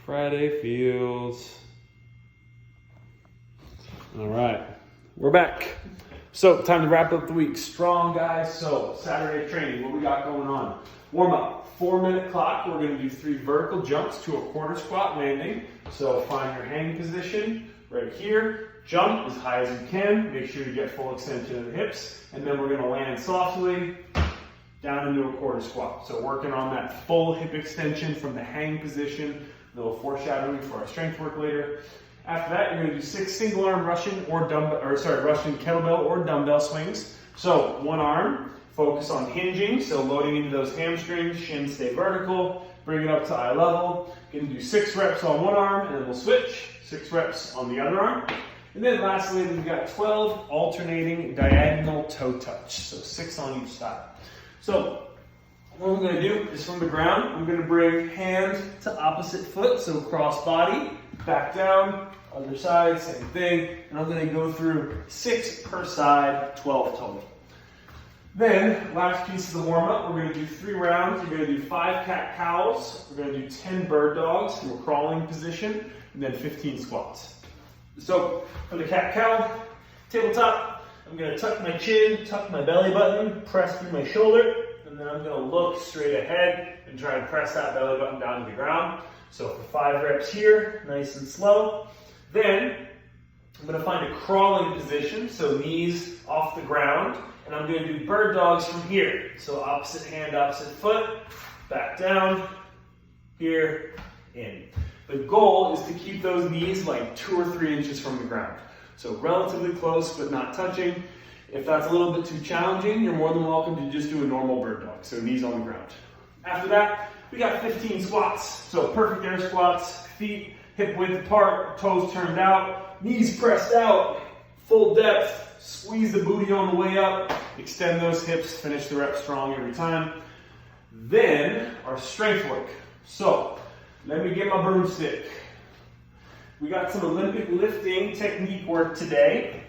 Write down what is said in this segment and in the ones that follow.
Friday feels. All right, we're back. So time to wrap up the week. Strong, guys. So Saturday training, what we got going on? Warm up, 4-minute clock. We're gonna do 3 vertical jumps to a quarter squat landing. So find your hang position right here. Jump as high as you can. Make sure you get full extension of the hips. And then we're gonna land softly down into a quarter squat. So working on that full hip extension from the hang position. A little foreshadowing for our strength work later. After that, you're going to do 6 single arm Russian kettlebell or dumbbell swings. So one arm, focus on hinging, so loading into those hamstrings, shins stay vertical, bring it up to eye level. You're going to do 6 reps on one arm, and then we'll switch, 6 reps on the other arm. And then lastly, we've got 12 alternating diagonal toe touch, so 6 on each side. So what I'm going to do is from the ground, I'm going to bring hand to opposite foot, so cross body, back down, other side, same thing, and I'm going to go through 6 per side, 12 total. Then, last piece of the warm-up, we're going to do 3 rounds. You're going to do 5 cat-cows, we're going to do 10 bird dogs to a crawling position, and then 15 squats. So, for the cat-cow, tabletop, I'm going to tuck my chin, tuck my belly button, press through my shoulder, and then I'm going to look straight ahead and try and press that belly button down to the ground. So for 5 reps here, nice and slow. Then I'm going to find a crawling position, so knees off the ground, and I'm going to do bird dogs from here. So opposite hand, opposite foot, back down, here, in. The goal is to keep those knees like 2 or 3 inches from the ground. So relatively close, but not touching. If that's a little bit too challenging, you're more than welcome to just do a normal bird dog, so knees on the ground. After that, we got 15 squats. So perfect air squats, feet hip width apart, toes turned out, knees pressed out, full depth, squeeze the booty on the way up, extend those hips, finish the rep strong every time. Then our strength work. So let me get my broomstick. We got some Olympic lifting technique work today.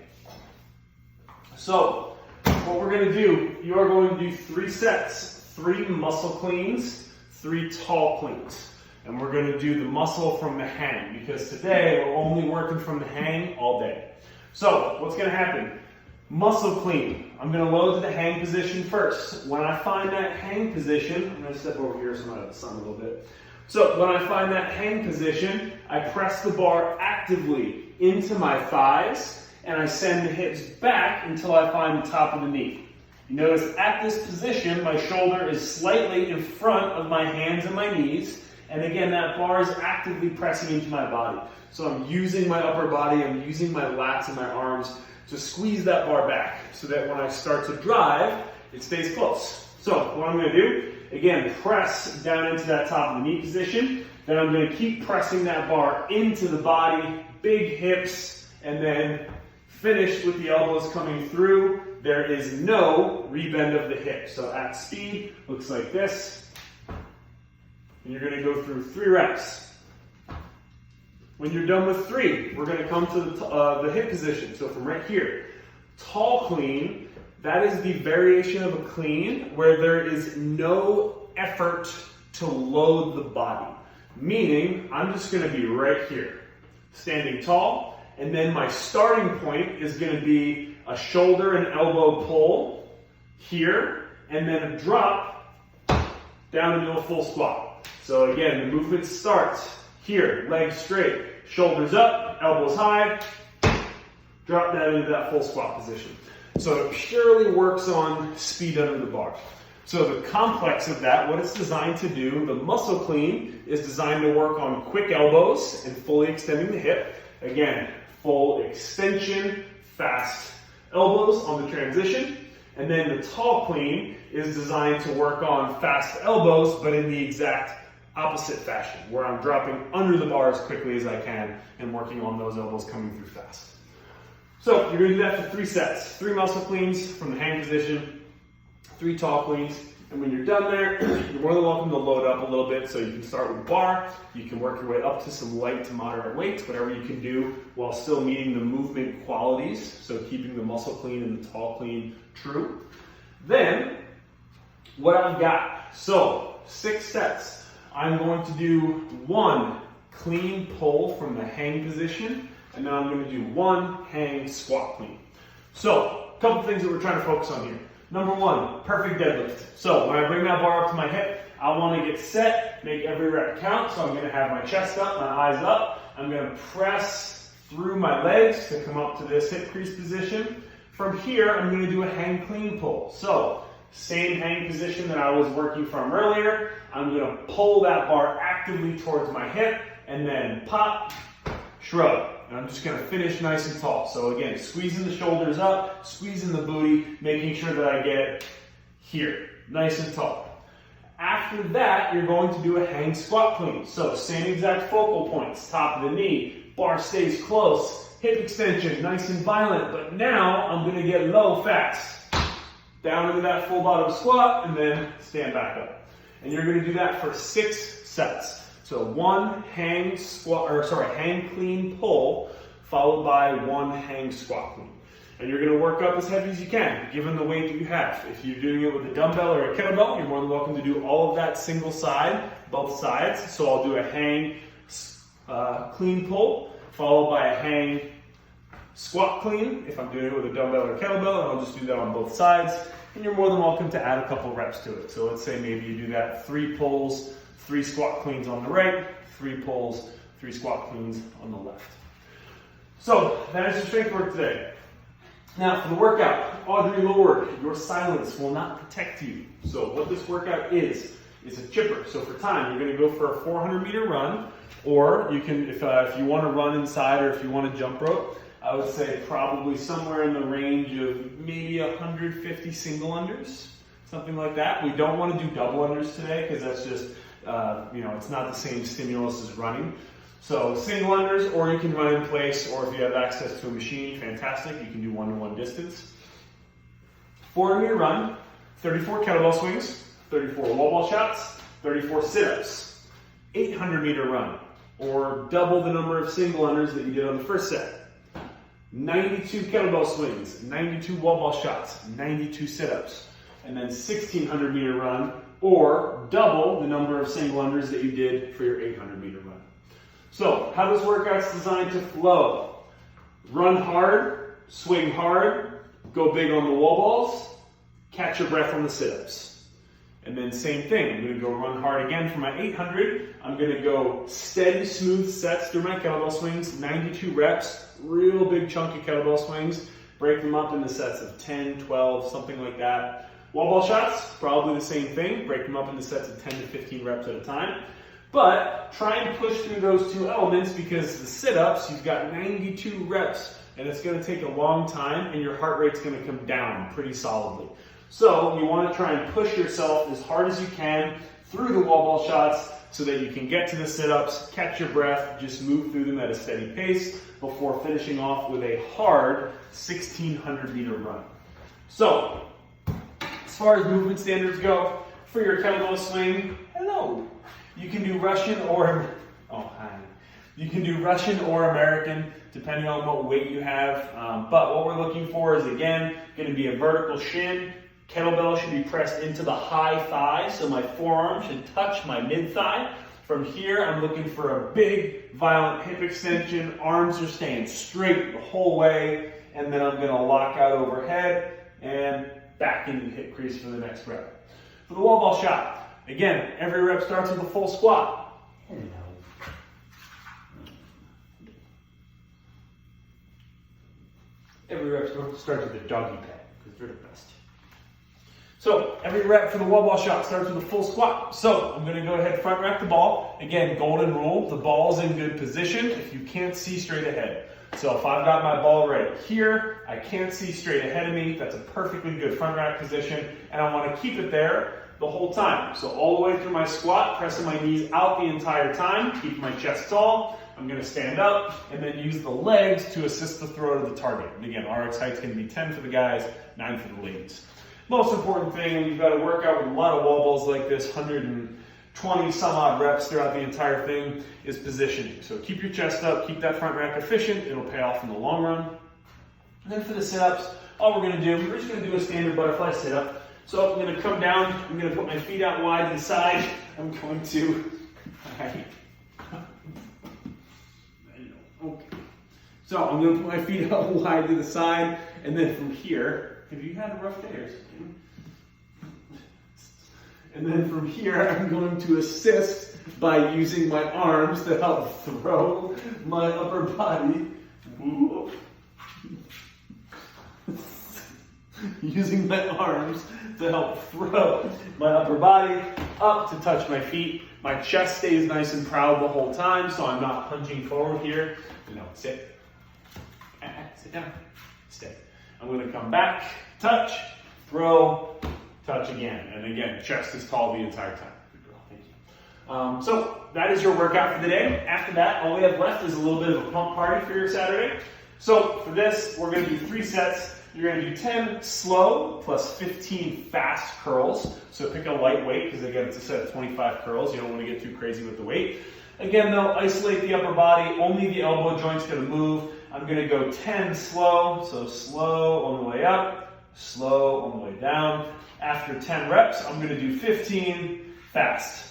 So what we're going to do, you are going to do 3 sets, 3 muscle cleans, 3 tall cleans. And we're going to do the muscle from the hang, because today we're only working from the hang all day. So what's going to happen? Muscle clean. I'm going to load to the hang position first. When I find that hang position, I'm going to step over here so I'm out of the sun a little bit. So when I find that hang position, I press the bar actively into my thighs, and I send the hips back until I find the top of the knee. You notice at this position, my shoulder is slightly in front of my hands and my knees, and again, that bar is actively pressing into my body. So I'm using my upper body, I'm using my lats and my arms to squeeze that bar back so that when I start to drive, it stays close. So what I'm going to do, again, press down into that top of the knee position. Then I'm going to keep pressing that bar into the body, big hips, and then finish with the elbows coming through. There is no rebend of the hip. So at speed, looks like this. And you're going to go through 3 reps. When you're done with 3, we're going to come to the hip position. So from right here, tall clean, that is the variation of a clean where there is no effort to load the body. Meaning, I'm just going to be right here, standing tall. And then my starting point is going to be a shoulder and elbow pull here, and then a drop down into a full squat. So again, the movement starts here, legs straight, shoulders up, elbows high, drop down into that full squat position. So it purely works on speed under the bar. So the complex of that, what it's designed to do, the muscle clean is designed to work on quick elbows and fully extending the hip. Again, full extension, fast elbows on the transition. And then the tall clean is designed to work on fast elbows, but in the exact opposite fashion, where I'm dropping under the bar as quickly as I can and working on those elbows coming through fast. So you're going to do that for 3 sets. 3 muscle cleans from the hang position, 3 tall cleans, and when you're done there, you're more than welcome to load up a little bit. So you can start with bar, you can work your way up to some light to moderate weights, whatever you can do while still meeting the movement qualities, so keeping the muscle clean and the tall clean true. Then, what I've got, so 6 sets. I'm going to do 1 clean pull from the hang position, and then I'm going to do 1 hang squat clean. So, a couple things that we're trying to focus on here. Number 1, perfect deadlift. So when I bring that bar up to my hip, I want to get set, make every rep count. So I'm going to have my chest up, my eyes up. I'm going to press through my legs to come up to this hip crease position. From here, I'm going to do a hang clean pull. So same hang position that I was working from earlier. I'm going to pull that bar actively towards my hip and then pop, shrug. And I'm just going to finish nice and tall. So again, squeezing the shoulders up, squeezing the booty, making sure that I get here, nice and tall. After that, you're going to do a hang squat clean. So same exact focal points, top of the knee, bar stays close, hip extension, nice and violent. But now I'm going to get low fast. Down into that full bottom squat and then stand back up. And you're going to do that for 6 sets. So 1 hang clean pull, followed by 1 hang squat clean. And you're going to work up as heavy as you can, given the weight that you have. If you're doing it with a dumbbell or a kettlebell, you're more than welcome to do all of that single side, both sides. So I'll do a hang clean pull, followed by a hang squat clean. If I'm doing it with a dumbbell or a kettlebell, and I'll just do that on both sides. And you're more than welcome to add a couple reps to it. So let's say maybe you do that 3 pulls, 3 squat cleans on the right, 3 pulls, 3 squat cleans on the left. So that is your strength work today. Now for the workout, Audrey Lorde, your silence will not protect you. So what this workout is a chipper. So for time, you're going to go for a 400-meter run, or you can, if you want to run inside or if you want to jump rope, I would say probably somewhere in the range of maybe 150 single unders, something like that. We don't want to do double unders today because that's just, it's not the same stimulus as running. So single unders, or you can run in place, or if you have access to a machine, fantastic, you can do 1-to-1 distance. 400-meter run, 34 kettlebell swings, 34 wall ball shots, 34 sit-ups. 800-meter run, or double the number of single unders that you did on the first set. 92 kettlebell swings, 92 wall ball shots, 92 sit-ups. And then 1600-meter run, or double the number of single unders that you did for your 800-meter run. So, how this workout's designed to flow. Run hard, swing hard, go big on the wall balls, catch your breath on the sit-ups. And then same thing, I'm gonna go run hard again for my 800. I'm gonna go steady, smooth sets through my kettlebell swings, 92 reps, real big chunky kettlebell swings. Break them up into sets of 10, 12, something like that. Wall ball shots, probably the same thing. Break them up into sets of 10 to 15 reps at a time. But try and push through those 2 elements because the sit-ups, you've got 92 reps and it's going to take a long time and your heart rate's going to come down pretty solidly. So you want to try and push yourself as hard as you can through the wall ball shots so that you can get to the sit-ups, catch your breath, just move through them at a steady pace before finishing off with a hard 1600-meter run. So, as far as movement standards go, for your kettlebell swing, hello. You can do Russian or, You can do Russian or American, depending on what weight you have. But what we're looking for is, again, going to be a vertical shin. Kettlebell should be pressed into the high thigh, so my forearm should touch my mid-thigh. From here, I'm looking for a big, violent hip extension. Arms are staying straight the whole way, and then I'm going to lock out overhead and back into the hip crease for the next rep. For the wall ball shot, again, every rep starts with a full squat. Every rep starts with a doggy pad, because they're the best. So, every rep for the wall ball shot starts with a full squat. So, I'm going to go ahead front rack the ball. Again, golden rule, the ball's in good position if you can't see straight ahead. So if I've got my ball right here, I can't see straight ahead of me, that's a perfectly good front rack position, and I want to keep it there the whole time. So all the way through my squat, pressing my knees out the entire time, keep my chest tall. I'm going to stand up and then use the legs to assist the throw to the target. And again, RX height's going to be 10 for the guys, 9 for the ladies. Most important thing when you've got to work out with a lot of wall balls like this, 120 some odd reps throughout the entire thing, is positioning. So keep your chest up, keep that front rack efficient, it'll pay off in the long run. And then for the sit-ups, all we're just going to do a standard butterfly sit-up. So I'm going to come down, I'm going to put my feet out wide to the side, I'm going to, So I'm gonna put my feet out wide to the side, and then from here, have you had a rough day or something? And then from here, I'm going to assist by using my arms to help throw my upper body. Using my arms to help throw my upper body up to touch my feet. My chest stays nice and proud the whole time, so I'm not punching forward here. No, sit. Sit down. Stay. I'm going to come back, touch, throw, touch again. And again, chest is tall the entire time. Good girl. Thank you. So that is your workout for the day. After that, all we have left is a little bit of a pump party for your Saturday. So for this, we're going to do 3 sets. You're going to do 10 slow plus 15 fast curls. So pick a light weight because again, it's a set of 25 curls. You don't want to get too crazy with the weight. Again, though, isolate the upper body. Only the elbow joint's going to move. I'm going to go 10 slow. So slow on the way up, slow on the way down. After 10 reps, I'm going to do 15 fast.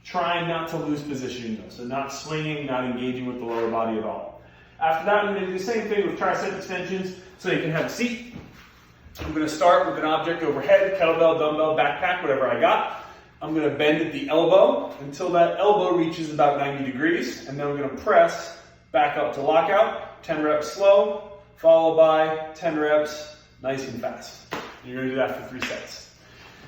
Trying not to lose positioning though. So not swinging, not engaging with the lower body at all. After that, I'm going to do the same thing with tricep extensions. So you can have a seat. I'm going to start with an object overhead, kettlebell, dumbbell, backpack, whatever I got. I'm going to bend at the elbow until that elbow reaches about 90 degrees. And then we're going to press back up to lockout. 10 reps slow, followed by 10 reps nice and fast. And you're going to do that for 3 sets.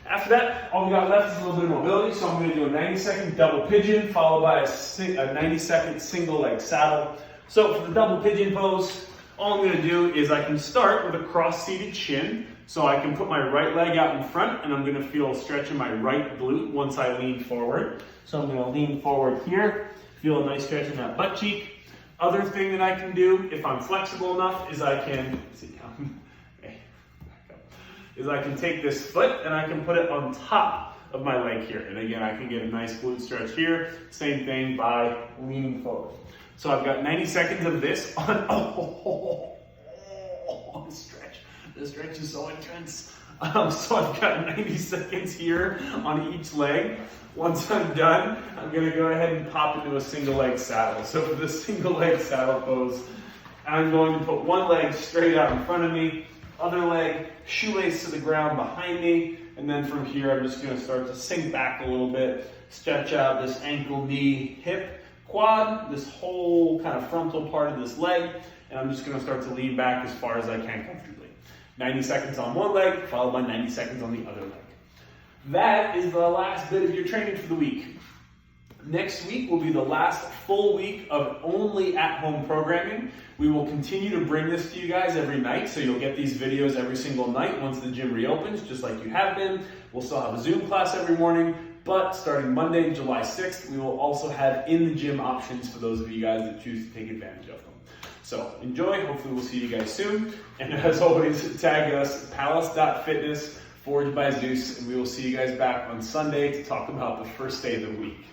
After that, all we got left is a little bit of mobility. So I'm going to do a 90-second double pigeon, followed by a 90-second single leg saddle. So for the double pigeon pose, all I'm going to do is I can start with a cross-seated shin. So I can put my right leg out in front and I'm going to feel a stretch in my right glute once I lean forward. So I'm going to lean forward here, feel a nice stretch in that butt cheek. Other thing that I can do, if I'm flexible enough, is I can, sit down, okay, back up, is I can take this foot and I can put it on top of my leg here. And again, I can get a nice glute stretch here. Same thing by leaning forward. So I've got 90 seconds of this on, the stretch. The stretch is so intense. So I've got 90 seconds here on each leg. Once I'm done, I'm gonna go ahead and pop into a single leg saddle. So for the single leg saddle pose, I'm going to put one leg straight out in front of me, other leg shoelace to the ground behind me, and then from here I'm just gonna start to sink back a little bit, stretch out this ankle, knee, hip, quad, this whole kind of frontal part of this leg, and I'm just going to start to lean back as far as I can comfortably. 90 seconds on one leg, followed by 90 seconds on the other leg. That is the last bit of your training for the week. Next week will be the last full week of only at-home programming. We will continue to bring this to you guys every night, so you'll get these videos every single night once the gym reopens, just like you have been. We'll still have a Zoom class every morning. But starting Monday, July 6th, we will also have in the gym options for those of you guys that choose to take advantage of them. So enjoy. Hopefully we'll see you guys soon. And as always, tag us, palace.fitness, Forged by Zeus, and we will see you guys back on Sunday to talk about the first day of the week.